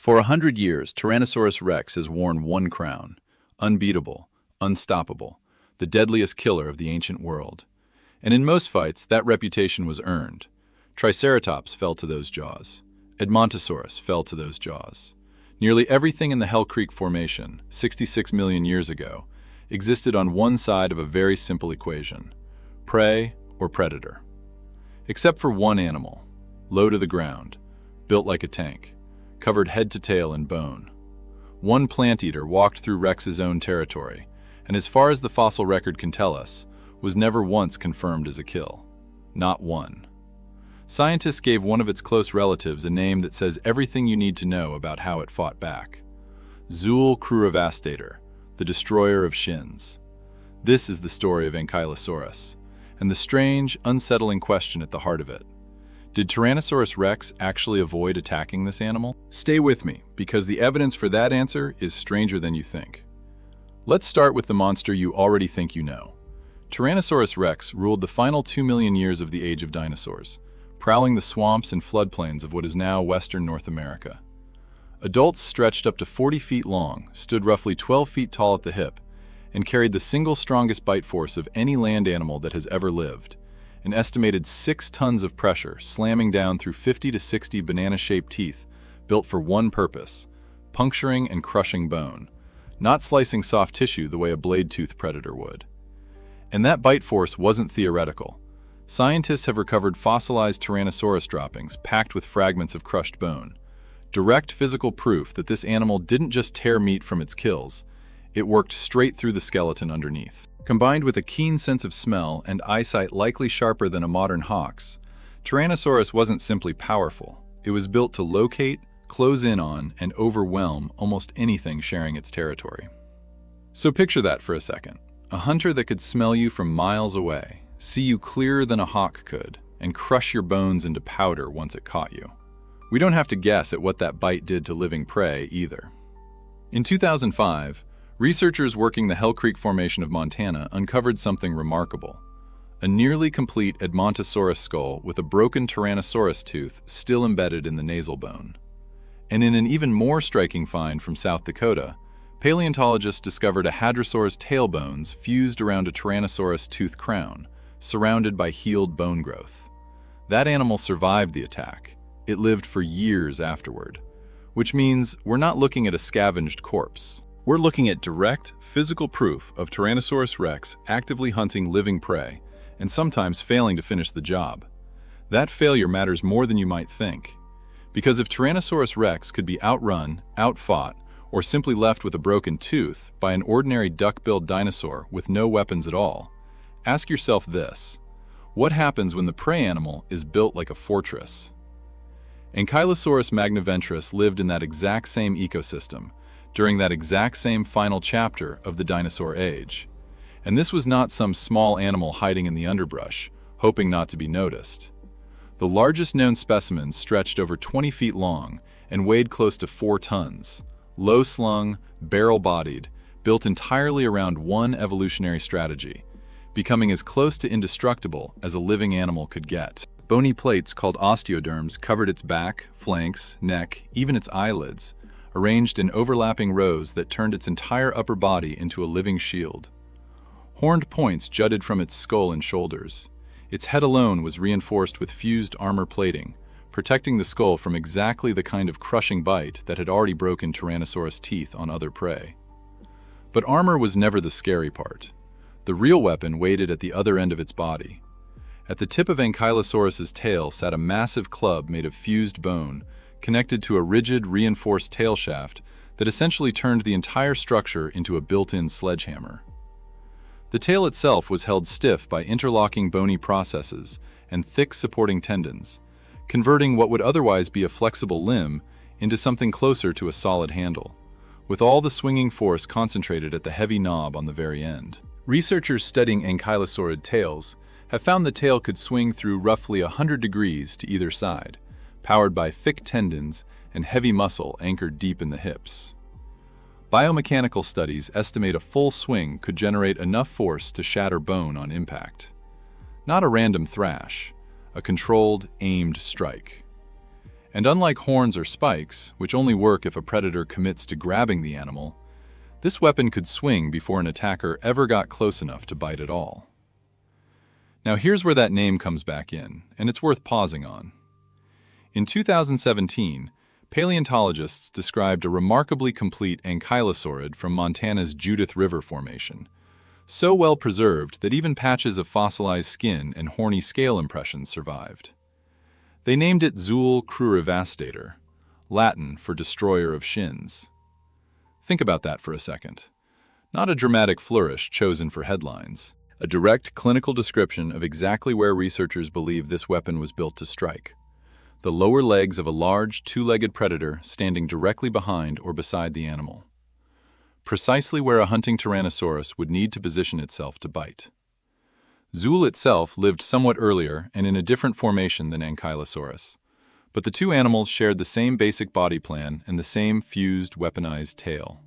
For 100 years, Tyrannosaurus Rex has worn one crown: unbeatable, unstoppable, the deadliest killer of the ancient world. And in most fights, that reputation was earned. Triceratops fell to those jaws. Edmontosaurus fell to those jaws. Nearly everything in the Hell Creek Formation, 66 million years ago, existed on one side of a very simple equation: prey or predator. Except for one animal, low to the ground, built like a tank, covered head to tail in bone. One plant eater walked through Rex's own territory, and as far as the fossil record can tell us, was never once confirmed as a kill. Not one. Scientists gave one of its close relatives a name that says everything you need to know about how it fought back: Zuul crurivastator, the destroyer of shins. This is the story of Ankylosaurus, and the strange, unsettling question at the heart of it. Did Tyrannosaurus Rex actually avoid attacking this animal? Stay with me, because the evidence for that answer is stranger than you think. Let's start with the monster you already think you know. Tyrannosaurus Rex ruled the final 2 million years of the age of dinosaurs, prowling the swamps and floodplains of what is now western North America. Adults stretched up to 40 feet long, stood roughly 12 feet tall at the hip, and carried the single strongest bite force of any land animal that has ever lived: an estimated 6 tons of pressure slamming down through 50 to 60 banana-shaped teeth built for one purpose: puncturing and crushing bone, not slicing soft tissue the way a blade-toothed predator would. And that bite force wasn't theoretical. Scientists have recovered fossilized Tyrannosaurus droppings packed with fragments of crushed bone, direct physical proof that this animal didn't just tear meat from its kills, it worked straight through the skeleton underneath. Combined with a keen sense of smell and eyesight likely sharper than a modern hawk's, Tyrannosaurus wasn't simply powerful. It was built to locate, close in on, and overwhelm almost anything sharing its territory. So picture that for a second. A hunter that could smell you from miles away, see you clearer than a hawk could, and crush your bones into powder once it caught you. We don't have to guess at what that bite did to living prey either. In 2005, researchers working the Hell Creek Formation of Montana uncovered something remarkable: a nearly complete Edmontosaurus skull with a broken Tyrannosaurus tooth still embedded in the nasal bone. And in an even more striking find from South Dakota, paleontologists discovered a hadrosaur's tail bones fused around a Tyrannosaurus tooth crown, surrounded by healed bone growth. That animal survived the attack. It lived for years afterward, which means we're not looking at a scavenged corpse. We're looking at direct, physical proof of Tyrannosaurus Rex actively hunting living prey, and sometimes failing to finish the job. That failure matters more than you might think. Because if Tyrannosaurus Rex could be outrun, outfought, or simply left with a broken tooth by an ordinary duck-billed dinosaur with no weapons at all, ask yourself this: what happens when the prey animal is built like a fortress? Ankylosaurus magniventris lived in that exact same ecosystem, during that exact same final chapter of the dinosaur age. And this was not some small animal hiding in the underbrush, hoping not to be noticed. The largest known specimens stretched over 20 feet long and weighed close to 4 tons, low-slung, barrel-bodied, built entirely around one evolutionary strategy: becoming as close to indestructible as a living animal could get. Bony plates called osteoderms covered its back, flanks, neck, even its eyelids, arranged in overlapping rows that turned its entire upper body into a living shield. Horned points jutted from its skull and shoulders. Its head alone was reinforced with fused armor plating, protecting the skull from exactly the kind of crushing bite that had already broken Tyrannosaurus teeth on other prey. But armor was never the scary part. The real weapon waited at the other end of its body. At the tip of Ankylosaurus's tail sat a massive club made of fused bone, connected to a rigid, reinforced tail shaft that essentially turned the entire structure into a built-in sledgehammer. The tail itself was held stiff by interlocking bony processes and thick supporting tendons, converting what would otherwise be a flexible limb into something closer to a solid handle, with all the swinging force concentrated at the heavy knob on the very end. Researchers studying ankylosaurid tails have found the tail could swing through roughly 100 degrees to either side, powered by thick tendons and heavy muscle anchored deep in the hips. Biomechanical studies estimate a full swing could generate enough force to shatter bone on impact. Not a random thrash, a controlled, aimed strike. And unlike horns or spikes, which only work if a predator commits to grabbing the animal, this weapon could swing before an attacker ever got close enough to bite at all. Now here's where that name comes back in, and it's worth pausing on. In 2017, paleontologists described a remarkably complete ankylosaurid from Montana's Judith River Formation, so well preserved that even patches of fossilized skin and horny scale impressions survived. They named it Zuul crurivastator, Latin for destroyer of shins. Think about that for a second. Not a dramatic flourish chosen for headlines. A direct clinical description of exactly where researchers believe this weapon was built to strike. The lower legs of a large, two-legged predator standing directly behind or beside the animal. Precisely where a hunting Tyrannosaurus would need to position itself to bite. Zuul itself lived somewhat earlier and in a different formation than Ankylosaurus, but the two animals shared the same basic body plan and the same fused, weaponized tail.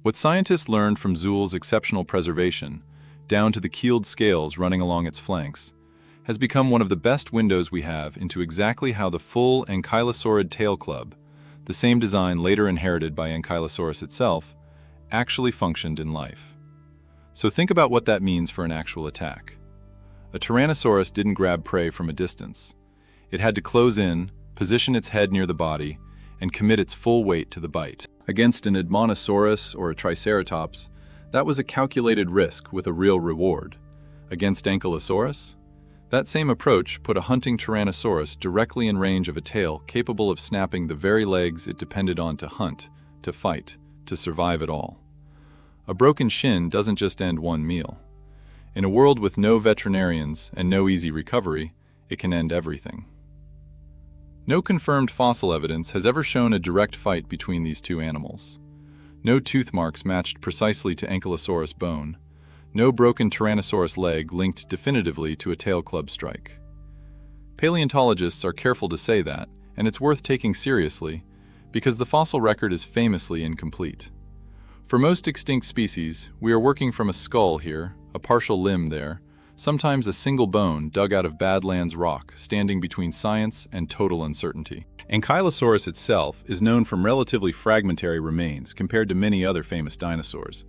What scientists learned from Zuul's exceptional preservation, down to the keeled scales running along its flanks, has become one of the best windows we have into exactly how the full ankylosaurid tail club, the same design later inherited by Ankylosaurus itself, actually functioned in life. So think about what that means for an actual attack. A Tyrannosaurus didn't grab prey from a distance. It had to close in, position its head near the body, and commit its full weight to the bite. Against an Edmontosaurus or a Triceratops, that was a calculated risk with a real reward. Against Ankylosaurus, that same approach put a hunting Tyrannosaurus directly in range of a tail capable of snapping the very legs it depended on to hunt, to fight, to survive at all. A broken shin doesn't just end one meal. In a world with no veterinarians and no easy recovery, it can end everything. No confirmed fossil evidence has ever shown a direct fight between these two animals. No tooth marks matched precisely to Ankylosaurus bone. No broken Tyrannosaurus leg linked definitively to a tail club strike. Paleontologists are careful to say that, and it's worth taking seriously, because the fossil record is famously incomplete. For most extinct species, we are working from a skull here, a partial limb there, sometimes a single bone dug out of Badlands rock, standing between science and total uncertainty. Ankylosaurus itself is known from relatively fragmentary remains compared to many other famous dinosaurs,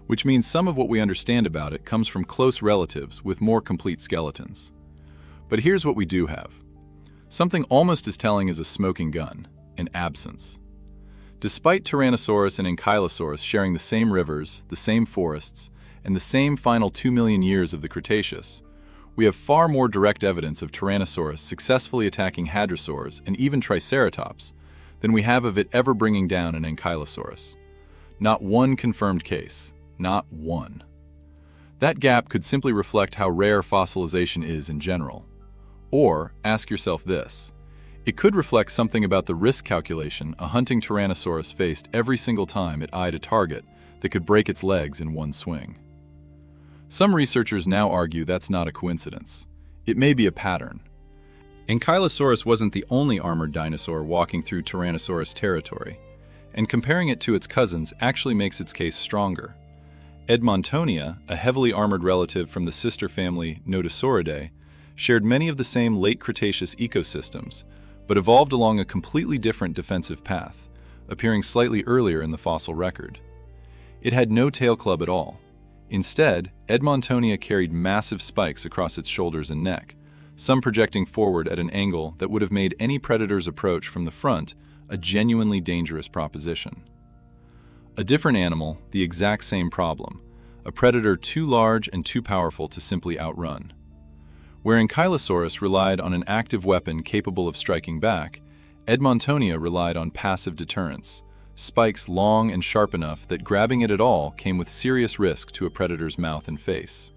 which means some of what we understand about it comes from close relatives with more complete skeletons. But here's what we do have. Something almost as telling as a smoking gun, an absence. Despite Tyrannosaurus and Ankylosaurus sharing the same rivers, the same forests, and the same final 2 million years of the Cretaceous, we have far more direct evidence of Tyrannosaurus successfully attacking hadrosaurs and even Triceratops than we have of it ever bringing down an Ankylosaurus. Not one confirmed case. Not one. That gap could simply reflect how rare fossilization is in general. Or, ask yourself this, it could reflect something about the risk calculation a hunting Tyrannosaurus faced every single time it eyed a target that could break its legs in one swing. Some researchers now argue that's not a coincidence. It may be a pattern. Ankylosaurus wasn't the only armored dinosaur walking through Tyrannosaurus territory, and comparing it to its cousins actually makes its case stronger. Edmontonia, a heavily armored relative from the sister family Nodosauridae, shared many of the same late Cretaceous ecosystems, but evolved along a completely different defensive path, appearing slightly earlier in the fossil record. It had no tail club at all. Instead, Edmontonia carried massive spikes across its shoulders and neck, some projecting forward at an angle that would have made any predator's approach from the front a genuinely dangerous proposition. A different animal, the exact same problem, a predator too large and too powerful to simply outrun. Where Ankylosaurus relied on an active weapon capable of striking back, Edmontonia relied on passive deterrence, spikes long and sharp enough that grabbing it at all came with serious risk to a predator's mouth and face.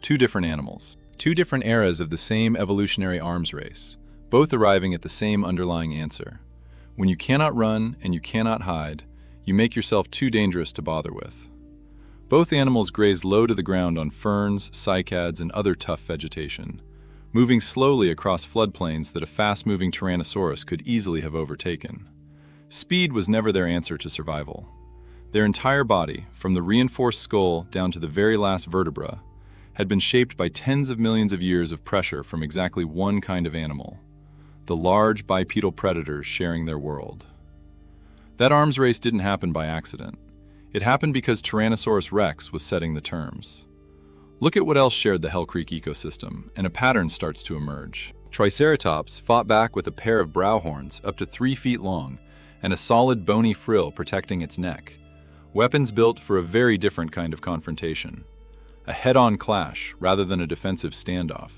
Two different animals, two different eras of the same evolutionary arms race, both arriving at the same underlying answer. When you cannot run and you cannot hide, you make yourself too dangerous to bother with. Both animals grazed low to the ground on ferns, cycads, and other tough vegetation, moving slowly across floodplains that a fast-moving Tyrannosaurus could easily have overtaken. Speed was never their answer to survival. Their entire body, from the reinforced skull down to the very last vertebra, had been shaped by tens of millions of years of pressure from exactly one kind of animal, the large bipedal predators sharing their world. That arms race didn't happen by accident. It happened because Tyrannosaurus Rex was setting the terms. Look at what else shared the Hell Creek ecosystem, and a pattern starts to emerge. Triceratops fought back with a pair of brow horns up to 3 feet long and a solid bony frill protecting its neck. Weapons built for a very different kind of confrontation. A head-on clash rather than a defensive standoff.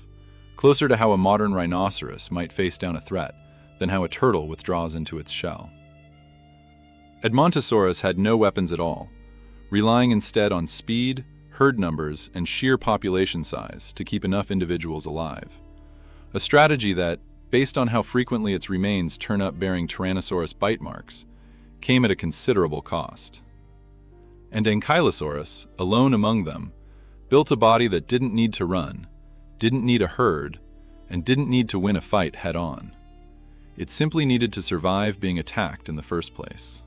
Closer to how a modern rhinoceros might face down a threat than how a turtle withdraws into its shell. Edmontosaurus had no weapons at all, relying instead on speed, herd numbers, and sheer population size to keep enough individuals alive. A strategy that, based on how frequently its remains turn up bearing Tyrannosaurus bite marks, came at a considerable cost. And Ankylosaurus, alone among them, built a body that didn't need to run, didn't need a herd, and didn't need to win a fight head-on. It simply needed to survive being attacked in the first place.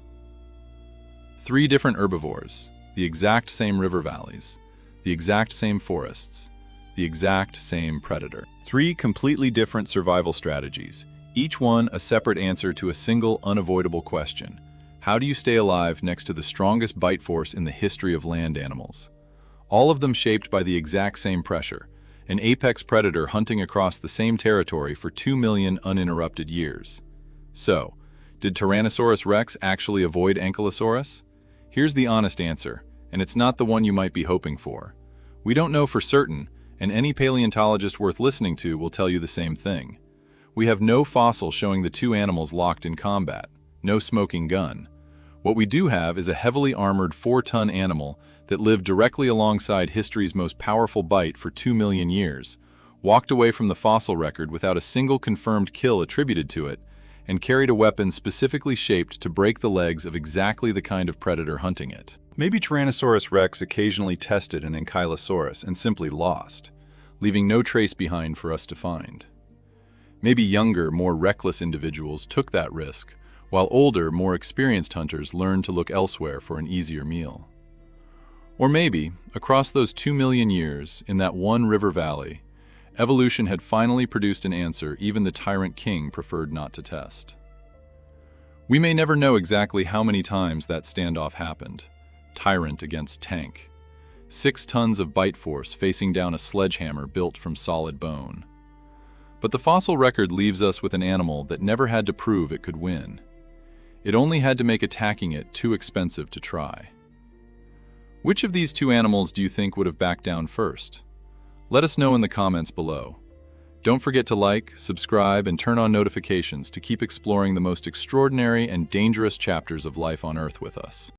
3 different herbivores, the exact same river valleys, the exact same forests, the exact same predator. 3 completely different survival strategies, each one a separate answer to a single unavoidable question. How do you stay alive next to the strongest bite force in the history of land animals? All of them shaped by the exact same pressure, an apex predator hunting across the same territory for 2 million uninterrupted years. So, did Tyrannosaurus Rex actually avoid Ankylosaurus? Here's the honest answer, and it's not the one you might be hoping for. We don't know for certain, and any paleontologist worth listening to will tell you the same thing. We have no fossil showing the 2 animals locked in combat, no smoking gun. What we do have is a heavily armored 4-ton animal that lived directly alongside history's most powerful bite for 2 million years, walked away from the fossil record without a single confirmed kill attributed to it, and carried a weapon specifically shaped to break the legs of exactly the kind of predator hunting it. Maybe Tyrannosaurus Rex occasionally tested an Ankylosaurus and simply lost, leaving no trace behind for us to find. Maybe younger, more reckless individuals took that risk, while older, more experienced hunters learned to look elsewhere for an easier meal. Or maybe, across those 2 million years, in that one river valley, evolution had finally produced an answer even the tyrant king preferred not to test. We may never know exactly how many times that standoff happened. Tyrant against tank. 6 tons of bite force facing down a sledgehammer built from solid bone. But the fossil record leaves us with an animal that never had to prove it could win. It only had to make attacking it too expensive to try. Which of these 2 animals do you think would have backed down first? Let us know in the comments below. Don't forget to like, subscribe, and turn on notifications to keep exploring the most extraordinary and dangerous chapters of life on Earth with us.